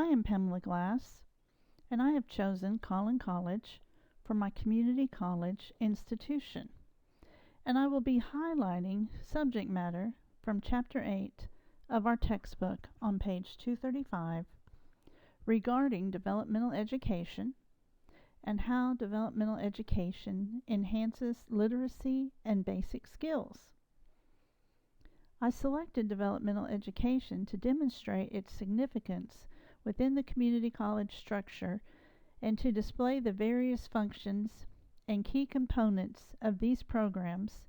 am Pamela Glass, and I have chosen Collin College for my community college institution, and I will be highlighting subject matter from Chapter 8 of our textbook on page 235 regarding developmental education and how developmental education enhances literacy and basic skills. I selected developmental education to demonstrate its significance within the community college structure and to display the various functions and key components of these programs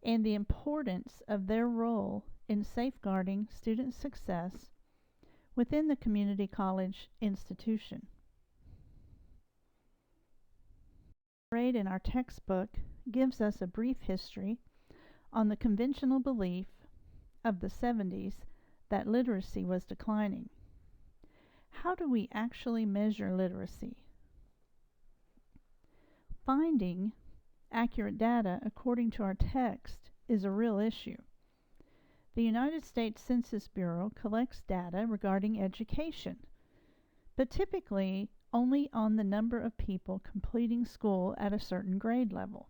and the importance of their role in safeguarding student success within the community college institution. Grade in our textbook gives us a brief history on the conventional belief of the 70s that literacy was declining. How do we actually measure literacy? Finding accurate data according to our text is a real issue. The United States Census Bureau collects data regarding education, but typically only on the number of people completing school at a certain grade level.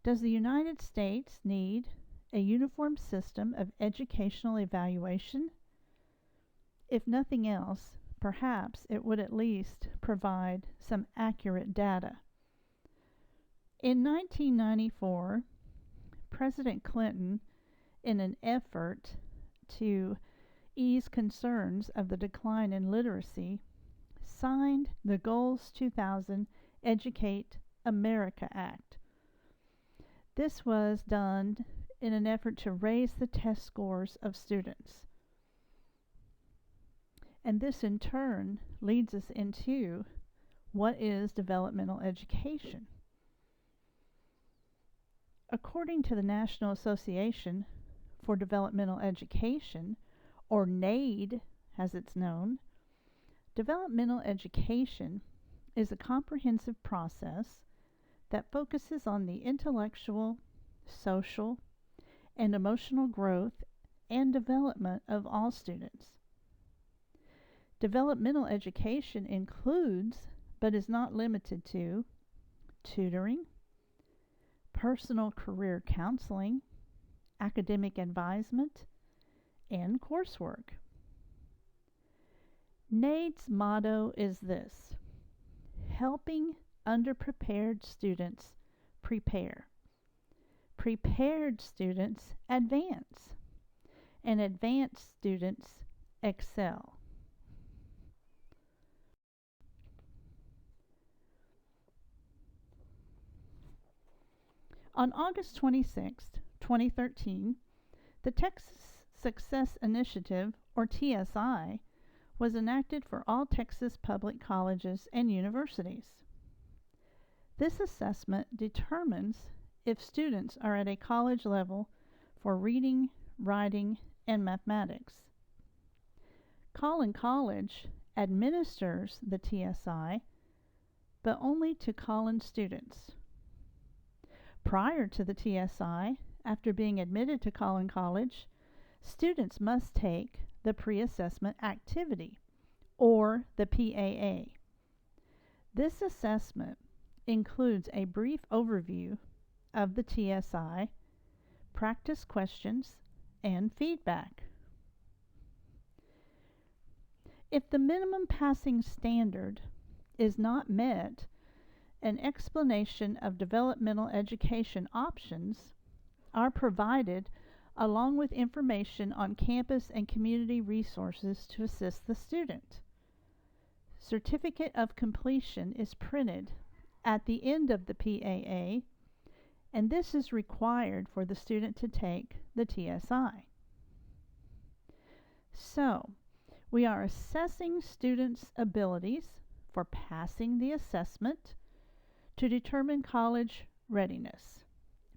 Does the United States need a uniform system of educational evaluation? If nothing else, perhaps it would at least provide some accurate data. In 1994, President Clinton, in an effort to ease concerns of the decline in literacy, signed the Goals 2000 Educate America Act. This was done in an effort to raise the test scores of students. And this in turn leads us into what is developmental education. According to the National Association for Developmental Education, or NAED as it's known, developmental education is a comprehensive process that focuses on the intellectual, social, and emotional growth and development of all students. Developmental education includes, but is not limited to, tutoring, personal career counseling, academic advisement, and coursework. NAED's motto is this: helping underprepared students prepare. Prepared students advance, and advanced students excel. On August 26, 2013, the Texas Success Initiative, or TSI, was enacted for all Texas public colleges and universities. This assessment determines if students are at a college level for reading, writing, and mathematics. Collin College administers the TSI, but only to Collin students. Prior to the TSI, after being admitted to Collin College, students must take the pre-assessment activity, or the PAA. This assessment includes a brief overview of the TSI, practice questions, and feedback. If the minimum passing standard is not met, an explanation of developmental education options are provided along with information on campus and community resources to assist the student. Certificate of completion is printed at the end of the PAA, and this is required for the student to take the TSI. So, we are assessing students' abilities for passing the assessment to determine college readiness.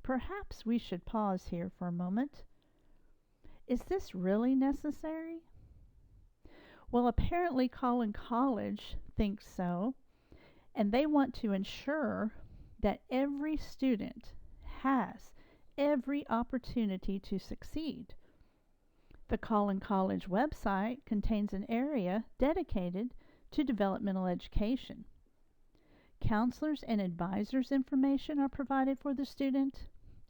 Perhaps we should pause here for a moment. Is this really necessary? Well, apparently Collin College thinks so, and they want to ensure that every student has every opportunity to succeed. The Collin College website contains an area dedicated to developmental education. Counselors and advisors information are provided for the student,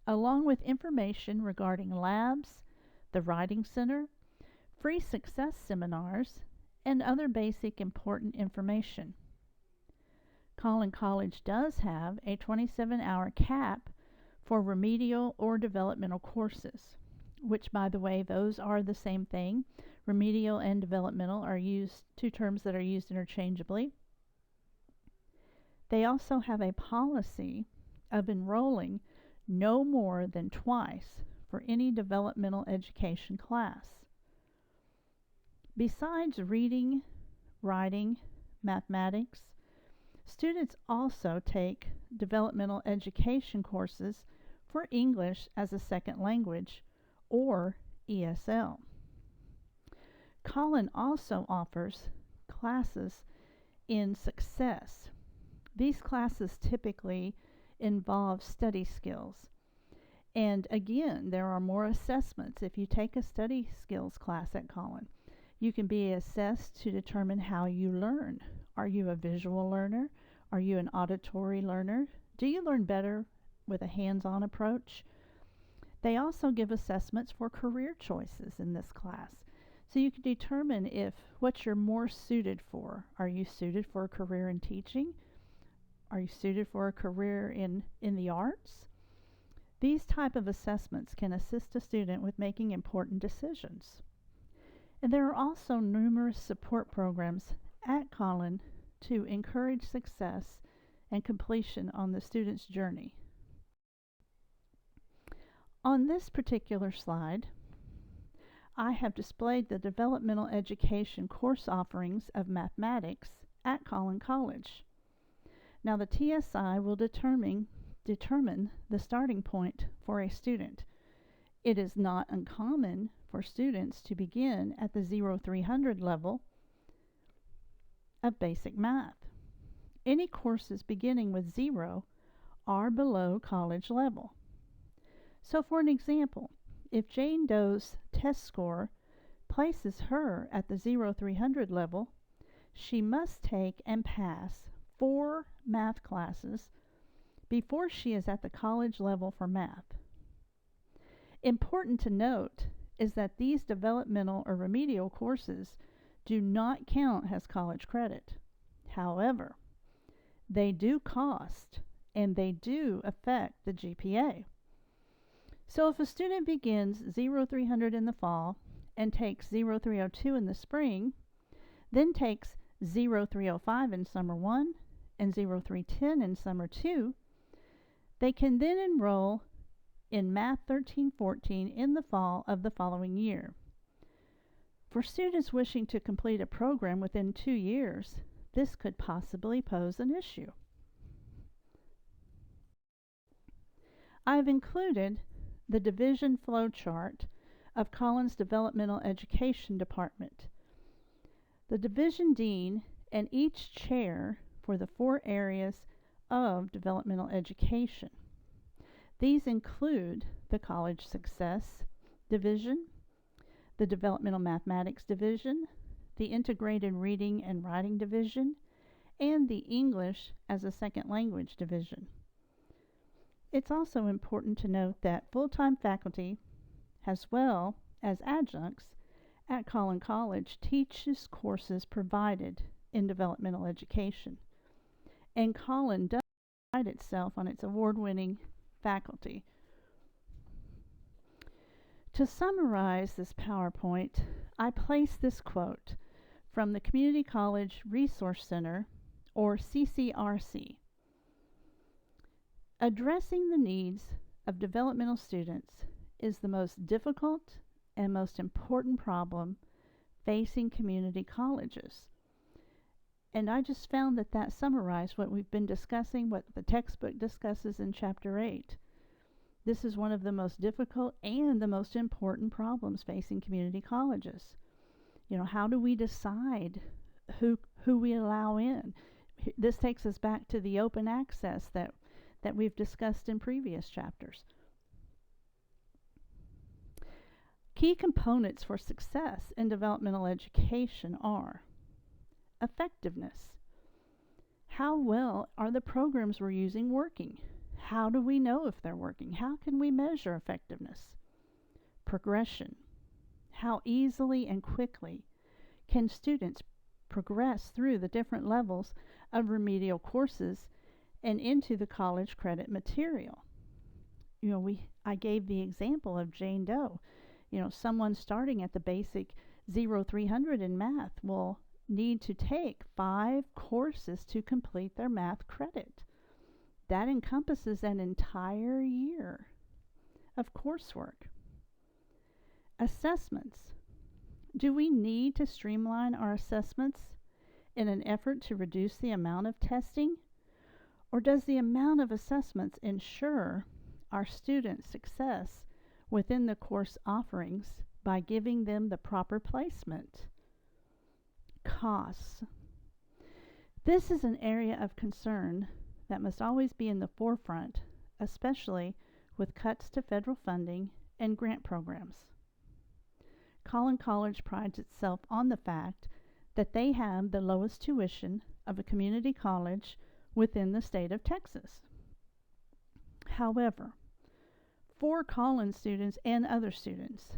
along with information regarding labs, the Writing Center, free success seminars, and other basic important information. Collin College does have a 27-hour cap for remedial or developmental courses, which, by the way, those are the same thing. Remedial and developmental are two terms that are used interchangeably. They also have a policy of enrolling no more than twice for any developmental education class. Besides reading, writing, mathematics, students also take developmental education courses for English as a second language, or ESL. Collin also offers classes in success. These classes typically involve study skills. And again, there are more assessments. If you take a study skills class at Collin, you can be assessed to determine how you learn. Are you a visual learner? Are you an auditory learner? Do you learn better with a hands-on approach? They also give assessments for career choices in this class. So you can determine what you're more suited for. Are you suited for a career in teaching? Are you suited for a career in the arts? These type of assessments can assist a student with making important decisions. And there are also numerous support programs at Collin to encourage success and completion on the student's journey. On this particular slide, I have displayed the developmental education course offerings of mathematics at Collin College. Now, the TSI will determine the starting point for a student. It is not uncommon for students to begin at the 0-300 level of basic math. Any courses beginning with 0 are below college level. So for an example, if Jane Doe's test score places her at the 0-300 level, she must take and pass 4 math classes before she is at the college level for math. Important to note is that these developmental or remedial courses do not count as college credit. However, they do cost and they do affect the GPA. So if a student begins 0-300 in the fall and takes 0-302 in the spring, then takes 0-305 in summer 1 and 0-310 in summer 2, they can then enroll in Math 13-14 in the fall of the following year. For students wishing to complete a program within 2 years, this could possibly pose an issue. I've included the division flow chart of Collin's Developmental Education Department. The division dean and each chair for the 4 areas of developmental education. These include the College Success Division, the Developmental Mathematics Division, the Integrated Reading and Writing Division, and the English as a Second Language Division. It's also important to note that full-time faculty, as well as adjuncts, at Collin College teaches courses provided in developmental education. And Collin does pride itself on its award-winning faculty. To summarize this PowerPoint, I place this quote from the Community College Resource Center, or CCRC. Addressing the needs of developmental students is the most difficult and most important problem facing community colleges. And I just found that summarized what we've been discussing, what the textbook discusses in Chapter 8. This is one of the most difficult and the most important problems facing community colleges. You know, how do we decide who we allow in? This takes us back to the open access that we've discussed in previous chapters. Key components for success in developmental education are effectiveness. How well are the programs we're using working? How do we know if they're working? How can we measure effectiveness? Progression. How easily and quickly can students progress through the different levels of remedial courses and into the college credit material? I gave the example of Jane Doe. Someone starting at the basic 0-300 in math will need to take 5 courses to complete their math credit. That encompasses an entire year of coursework. Assessments. Do we need to streamline our assessments in an effort to reduce the amount of testing? Or does the amount of assessments ensure our students' success within the course offerings by giving them the proper placement? Costs. This is an area of concern that must always be in the forefront, especially with cuts to federal funding and grant programs. Collin College prides itself on the fact that they have the lowest tuition of a community college within the state of Texas. However, for Collin students and other students,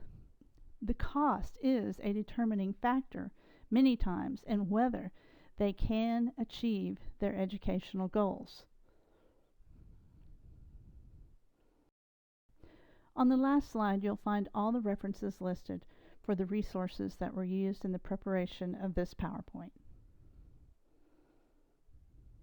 the cost is a determining factor many times in whether they can achieve their educational goals. On the last slide, you'll find all the references listed for the resources that were used in the preparation of this PowerPoint.